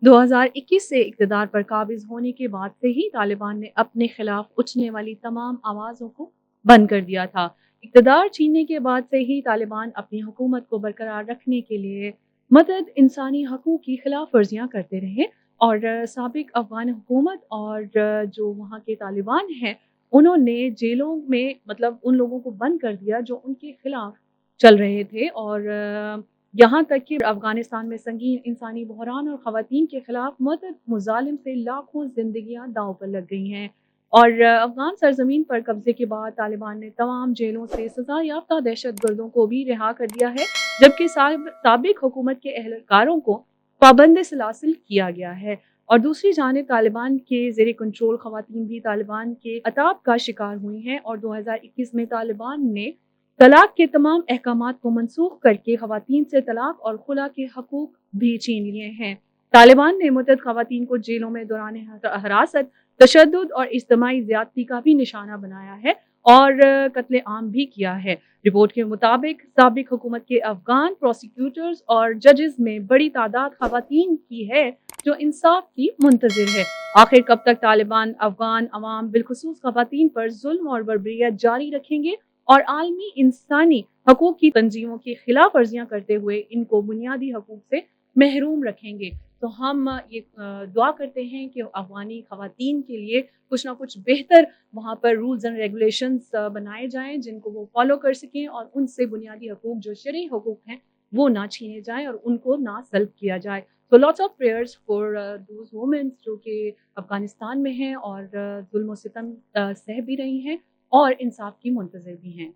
2021 से इक़्तिदार पर काबिज़ होने के बाद से ही तालिबान ने अपने खिलाफ उठने वाली तमाम आवाज़ों को बंद कर दिया था। इक़्तिदार छीनने के बाद से ही तालिबान अपनी हुकूमत को बरकरार रखने के लिए मदद इंसानी हकूक़ की खिलाफ वर्जियाँ करते रहे और साबिक़ अफ़गान हुकूमत और जो वहाँ के तालिबान हैं, उन्होंने जेलों में मतलब उन लोगों को बंद कर दिया जो उनके खिलाफ चल रहे थे और यहाँ तक कि अफ़गानिस्तान में संगीन इंसानी बहरान और ख़वातीन के खिलाफ मदद मुज़ालिम से लाखों ज़िंदगियाँ दाँव पर लग गई हैं। और अफ़गान सरज़मीन पर कब्ज़े के बाद तालिबान ने तमाम जेलों से सज़ा याफ़्ता दहशतगर्दों को भी रिहा कर दिया है, जबकि साबिक़ हुकूमत के एहलकारों को पाबंद-ए-सलासिल किया गया है। और दूसरी जानिब तालिबान के ज़ेर कंट्रोल ख़वातीन भी तालिबान के अताब का शिकार हुई हैं और 2021 में तालिबान ने तलाक के तमाम अहकामात को मनसूख़ करके ख़वातीन से तलाक और खुला के हकूक़ भी छीन लिए हैं। तालिबान ने मुअत्तद ख़वातीन को जेलों में दौरान हिरासत, तशद्दुद और इज्तिमाई ज़्यादती का भी निशाना बनाया है और कत्ले-आम भी किया है। रिपोर्ट के मुताबिक साबिक़ हुकूमत के अफ़गान प्रोसिक्यूटर्स और जजेस में बड़ी तादाद ख़वातीन की है जो इंसाफ़ की मुंतज़िर है। आखिर कब तक तालिबान अफ़गान अवाम बिलख़ुसूस ख़वातीन पर ज़ुल्म और बर्बरियत जारी रखेंगे और आलमी इंसानी हकूक़ की तंज़ीमों की खिलाफ वर्जियाँ करते हुए इनको बुनियादी हकूक़ से महरूम रखेंगे। तो हम ये दुआ करते हैं कि अफ़गानी ख़वातीन के लिए कुछ न कुछ बेहतर वहाँ पर रूल्स एंड रेगुलेशंस बनाए जाएँ जिनको वो फ़ॉलो कर सकें और उनसे बुनियादी हकूक़ जो शरई हकूक़ हैं, वो ना छीने जाएँ और उनको ना सल्ब किया जाए। So lots of prayers for those women जो कि अफ़गानिस्तान में हैं और ज़ुल्म-ओ-सितम सह भी रही हैं और इंसाफ़ की मुंतज़िर भी हैं।